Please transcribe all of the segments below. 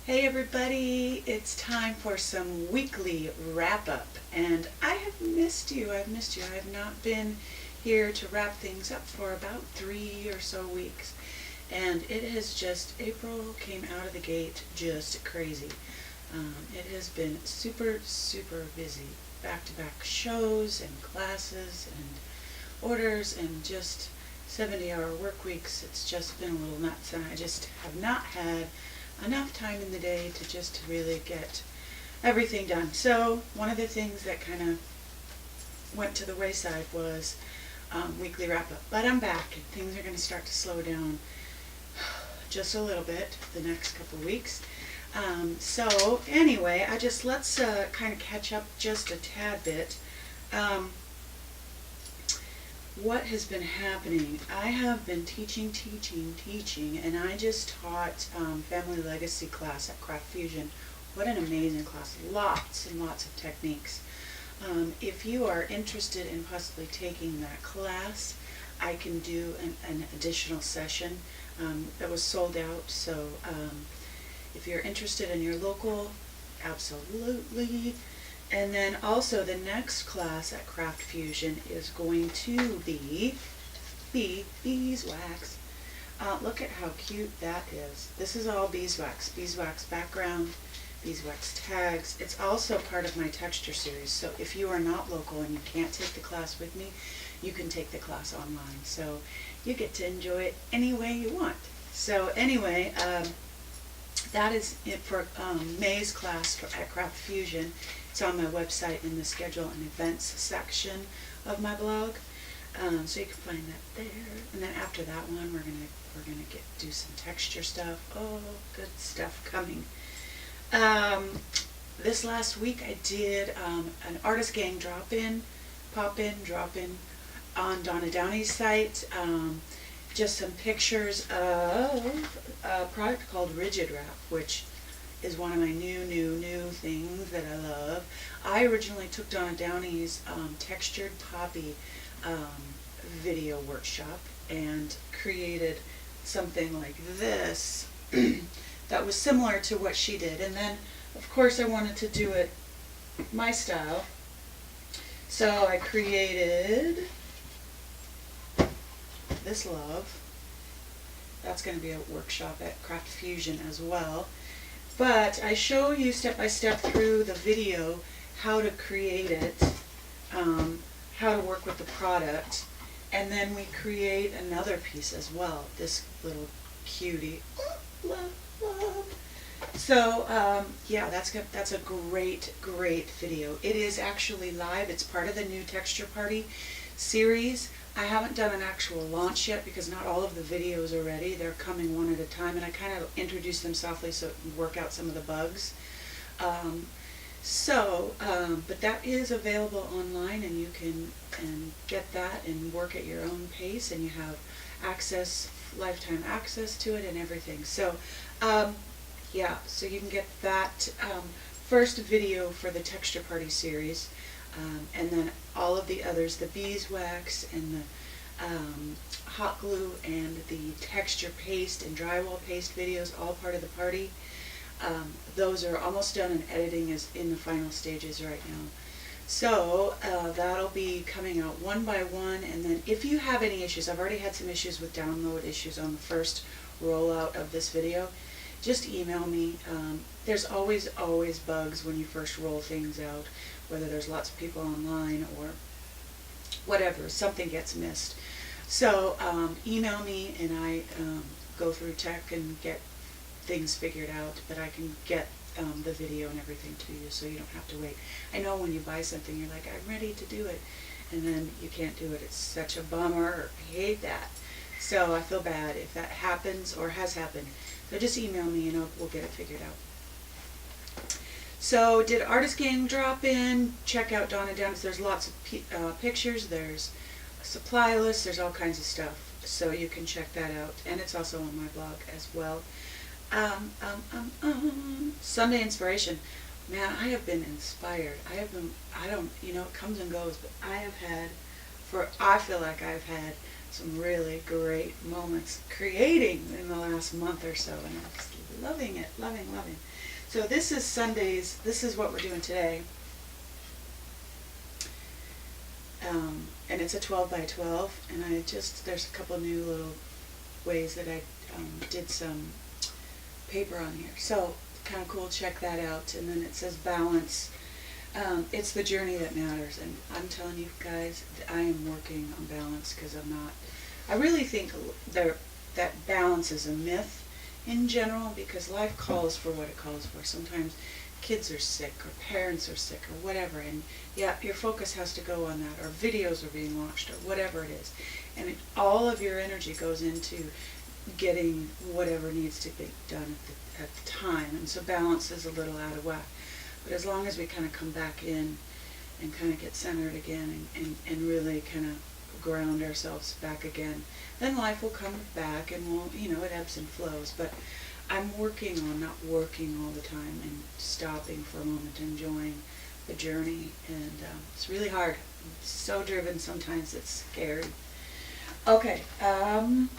Hey everybody, it's time for some weekly wrap up, and I have missed you. I've missed you. I have not been here to wrap things up for about 3 or so weeks, and it has just, April came out of the gate just crazy. It has been super busy. Back to back shows and classes and orders and just 70-hour work weeks. It's just been a little nuts, and I just have not had enough time in the day to really get everything done. So one of the things that kind of went to the wayside was weekly wrap up. But I'm back and things are going to start to slow down just a little bit the next couple of weeks. So anyway, let's kind of catch up just a tad bit. What has been happening? I have been teaching, and I just taught Family Legacy class at Craft Fusion. What an amazing class. Lots and lots of techniques. If you are interested in possibly taking that class, I can do an additional session that was sold out. So if you're interested in your local, absolutely. And then also the next class at Craft Fusion is going to be beeswax. Look at how cute that is. This is all beeswax. Beeswax background, beeswax tags. It's also part of my texture series. So if you are not local and you can't take the class with me, you can take the class online. So you get to enjoy it any way you want. So anyway, that is it for May's class at Craft Fusion. It's on my website in the schedule and events section of my blog, so you can find that there. And then after that one, we're gonna do some texture stuff. Oh, good stuff coming. This last week I did an Artist Gang pop in, drop in on Donna Downey's site. Just some pictures of a product called Rigid Wrap, which is one of my new things that I love. I originally took Donna Downey's Textured Poppy video workshop and created something like this that was similar to what she did. And then, of course, I wanted to do it my style. So I created this love. That's going to be a workshop at Craft Fusion as well. But I show you step by step through the video how to create it, how to work with the product, and then we create another piece as well, this little cutie. Love. So yeah, that's a great video. It is actually live. It's part of the new Texture Party series. I haven't done an actual launch yet because not all of the videos are ready. They're coming one at a time, and I kind of introduce them softly so it can work out some of the bugs. But that is available online, and you can get that and work at your own pace, and you have lifetime access to it and everything. So yeah, so you can get that first video for the Texture Party series. And then all of the others, the beeswax and the hot glue and the texture paste and drywall paste videos, all part of the party. Those are almost done, and editing is in the final stages right now. So that'll be coming out one by one, and then if you have any issues, I've already had some issues with download issues on the first rollout of this video, just email me. There's always bugs when you first roll things out, whether there's lots of people online or whatever, something gets missed. So email me, and I go through tech and get things figured out, but I can get the video and everything to you so you don't have to wait. I know when you buy something, you're like, I'm ready to do it, and then you can't do it. It's such a bummer. I hate that. So I feel bad if that happens or has happened. So just email me and we'll get it figured out. So did Artist Gang drop in? Check out Donna Downey's. There's lots of pictures. There's a supply list. There's all kinds of stuff. So you can check that out. And it's also on my blog as well. Sunday inspiration. Man, I have been inspired. It comes and goes, but I feel like I've had some really great moments creating in the last month or so, and I just loving it, loving. So this is Sundays. This is what we're doing today. And it's a 12 by 12, and there's a couple new little ways that I did some paper on here. So kind of cool, check that out. And then it says balance. It's the journey that matters, and I'm telling you guys, I am working on balance because I really think that balance is a myth in general, because life calls for what it calls for. Sometimes kids are sick or parents are sick or whatever, and yeah, your focus has to go on that, or videos are being launched or whatever it is, and all of your energy goes into getting whatever needs to be done at the time, and so balance is a little out of whack. But as long as we kind of come back in and kind of get centered again and really kind of ground ourselves back again, then life will come back, and it ebbs and flows. But I'm working on not working all the time and stopping for a moment, enjoying the journey, and it's really hard. I'm so driven sometimes it's scary. Okay, on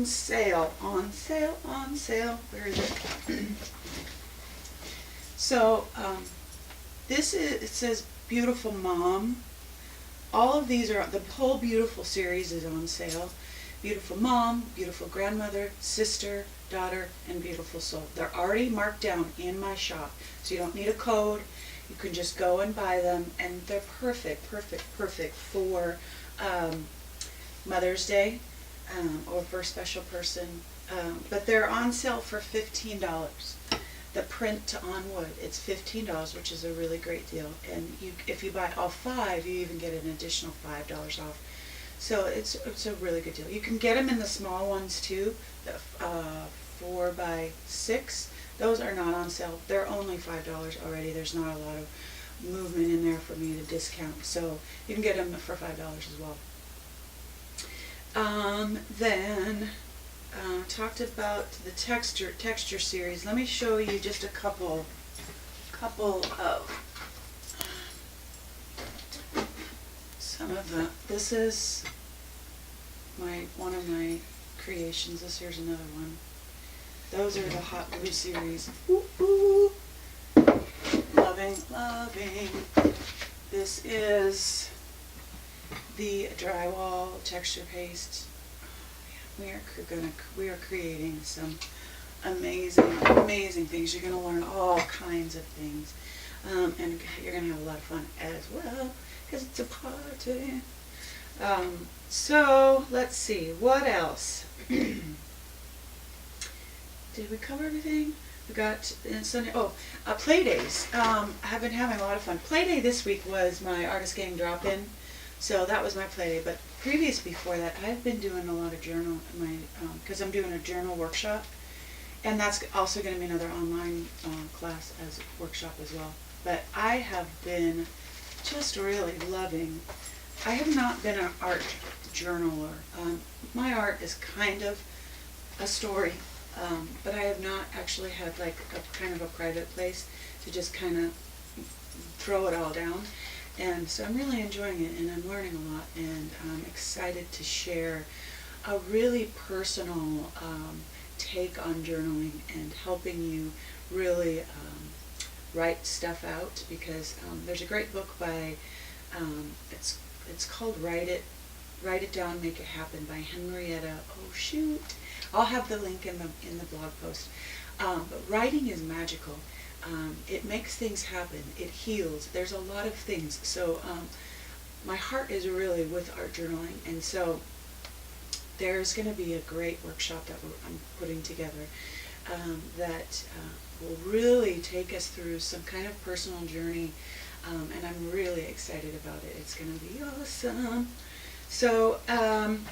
sale. Where is it? So it says Beautiful Mom. All of these the whole Beautiful series is on sale. Beautiful Mom, Beautiful Grandmother, Sister, Daughter, and Beautiful Soul. They're already marked down in my shop, so you don't need a code. You can just go and buy them, and they're perfect for Mother's Day or for a special person. But they're on sale for $15. The print on wood, it's $15, which is a really great deal. And if you buy all 5, you even get an additional $5 off. So it's a really good deal. You can get them in the small ones too, the 4 by 6. Those are not on sale. They're only $5 already. There's not a lot of movement in there for me to discount. So you can get them for $5 as well. Then talked about the texture series. Let me show you just a couple of some of the. This is one of my creations. This here's another one. Those are the Hot Glue series. Ooh, ooh. Loving. This is the drywall texture paste. We are creating some amazing things. You're going to learn all kinds of things, and you're going to have a lot of fun as well because it's a party. So let's see, what else? Did we cover everything? We got Sunday. Play days. I've been having a lot of fun. Play day this week was my Artist Gang drop-in, so that was my play day. But before that, I've been doing a lot of journal, because I'm doing a journal workshop, and that's also going to be another online class as a workshop as well. But I have been just really loving. I have not been an art journaler. My art is kind of a story, but I have not actually had like a kind of a private place to just kind of throw it all down. And so I'm really enjoying it, and I'm learning a lot, and I'm excited to share a really personal take on journaling and helping you really write stuff out, because there's a great book by, it's called Write It Down, Make It Happen by Henrietta. Oh shoot, I'll have the link in the blog post. But writing is magical. It makes things happen. It heals. There's a lot of things. So my heart is really with art journaling, and so there's going to be a great workshop that I'm putting together that will really take us through some kind of personal journey, and I'm really excited about it. It's going to be awesome. So then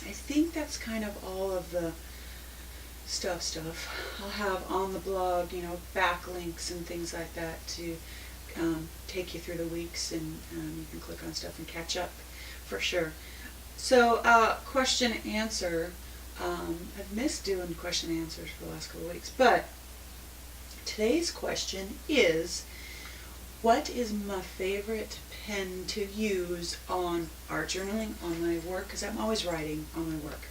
I think that's kind of all of the stuff. I'll have on the blog, backlinks and things like that to take you through the weeks, and you can click on stuff and catch up for sure. So question and answer. I've missed doing question and answers for the last couple of weeks, but today's question is, What is my favorite pen to use on art journaling, on my work? Because I'm always writing on my work.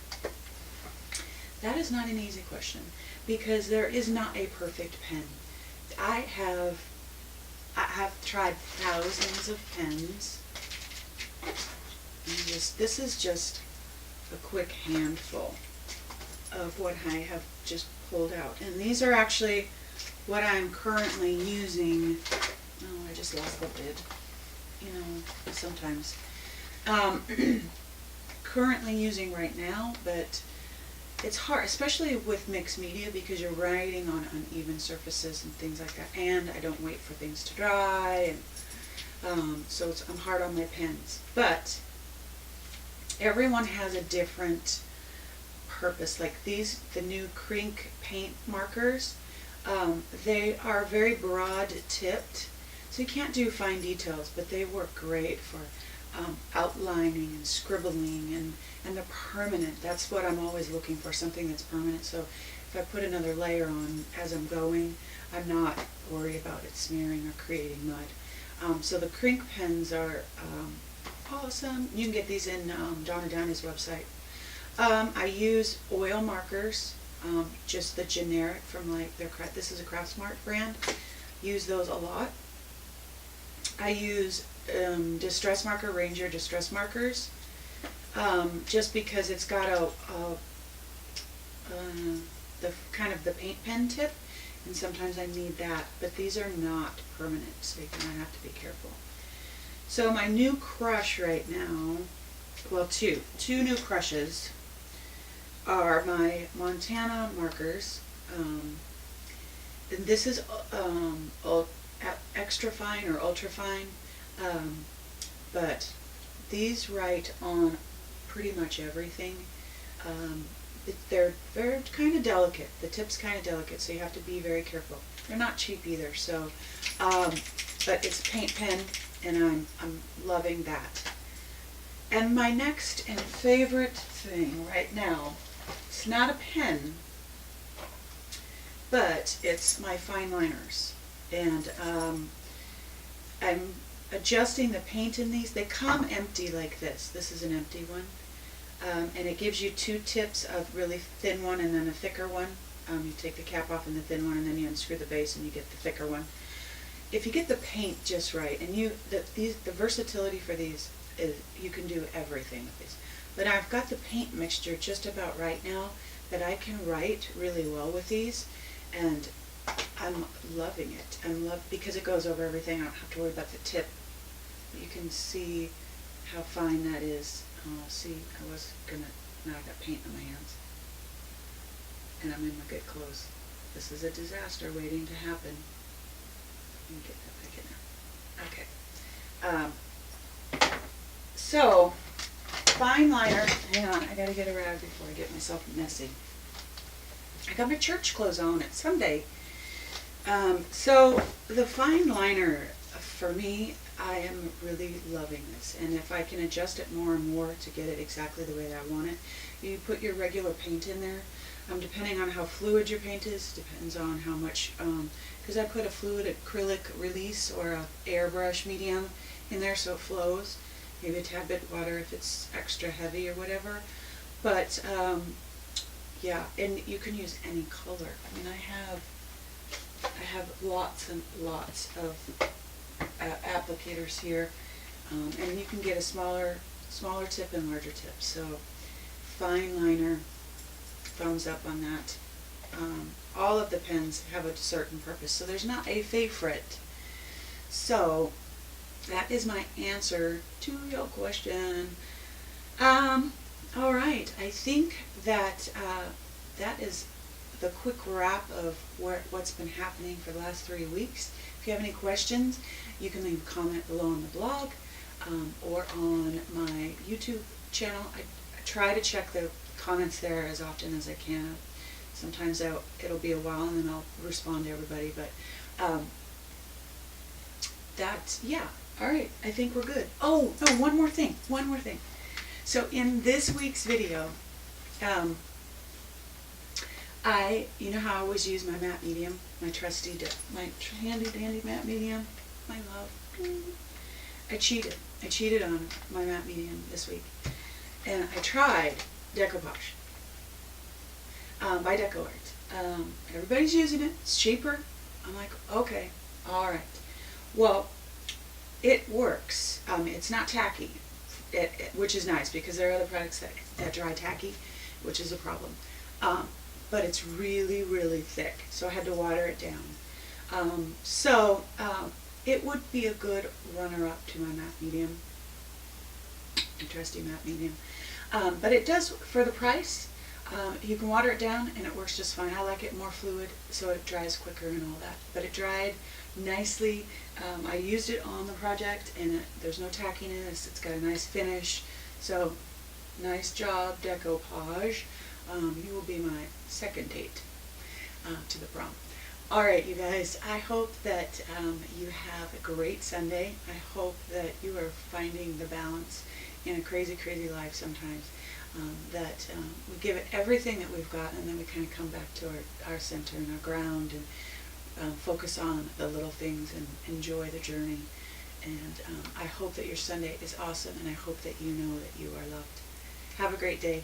That is not an easy question, because there is not a perfect pen. I have tried thousands of pens. And this is just a quick handful of what I have just pulled out. And these are actually what I'm currently using. Oh, I just lost the lid. You know, sometimes. Currently using right now, but it's hard, especially with mixed media, because you're writing on uneven surfaces and things like that. And I don't wait for things to dry, and so I'm hard on my pens. But everyone has a different purpose. Like these, the new Crink paint markers, they are very broad tipped, so you can't do fine details, but they work great for outlining and scribbling, and they're permanent. That's what I'm always looking for, something that's permanent. So if I put another layer on as I'm going, I'm not worried about it smearing or creating mud. So the Crink pens are awesome. You can get these in Donna Downey's website. I use oil markers, just the generic from like this is a Craftsmart brand. Use those a lot. I use Distress Marker, Ranger Distress Markers, just because it's got the kind of the paint pen tip, and sometimes I need that. But these are not permanent, so you're gonna have to be careful. So my new crush right now, well, two new crushes are my Montana markers. And this is extra fine or ultra fine, but these write on pretty much everything. They're kind of delicate. The tip's kind of delicate, so you have to be very careful. They're not cheap either, so but it's a paint pen, and I'm loving that. And my next and favorite thing right now, it's not a pen, but it's my fine liners. And I'm adjusting the paint in these. They come empty like this. This is an empty one. And it gives you two tips, of really thin one and then a thicker one. You take the cap off and the thin one, and then you unscrew the base and you get the thicker one. If you get the paint just right, and the versatility for these is you can do everything with these. But I've got the paint mixture just about right now that I can write really well with these, and I'm loving it. Because it goes over everything. I don't have to worry about the tip. You can see how fine that is. See, now I got paint on my hands, and I'm in my good clothes. This is a disaster waiting to happen. Let me get that back in there. Okay. So, fine liner. Hang on, I gotta get a rag before I get myself messy. I got my church clothes on. It's Sunday. So the fine liner, for me, I am really loving this. And if I can adjust it more and more to get it exactly the way that I want it, you put your regular paint in there. Depending on how fluid your paint is, depends on how much, because I put a fluid acrylic release or a airbrush medium in there so it flows. Maybe a tad bit water if it's extra heavy or whatever. But yeah, and you can use any color. I mean, I have lots and lots of applicators here, and you can get a smaller tip and larger tip. So fine liner, thumbs up on that. All of the pens have a certain purpose, so there's not a favorite. So that is my answer to your question. All right, I think that that is the quick wrap of what's been happening for the last 3 weeks. If you have any questions, you can leave a comment below on the blog or on my YouTube channel. I try to check the comments there as often as I can. Sometimes it'll be a while and then I'll respond to everybody, but yeah. All right, I think we're good. Oh, no, one more thing. So in this week's video, you know how I always use my matte medium, my handy dandy matte medium? my love. I cheated. I cheated on my matte medium this week. And I tried Decoupage by DecoArt. Everybody's using it. It's cheaper. I'm like, okay, all right. Well, it works. It's not tacky, which is nice because there are other products that dry tacky, which is a problem. But it's really, really thick, so I had to water it down. It would be a good runner-up to my matte medium, my trusty matte medium. But it does, for the price, you can water it down and it works just fine. I like it more fluid so it dries quicker and all that. But it dried nicely. I used it on the project and there's no tackiness. It's got a nice finish. So nice job, Decoupage. You will be my second date to the prom. Alright, you guys, I hope that you have a great Sunday. I hope that you are finding the balance in a crazy, crazy life sometimes. That we give it everything that we've got, and then we kind of come back to our center and our ground and focus on the little things and enjoy the journey. And I hope that your Sunday is awesome, and I hope that you know that you are loved. Have a great day.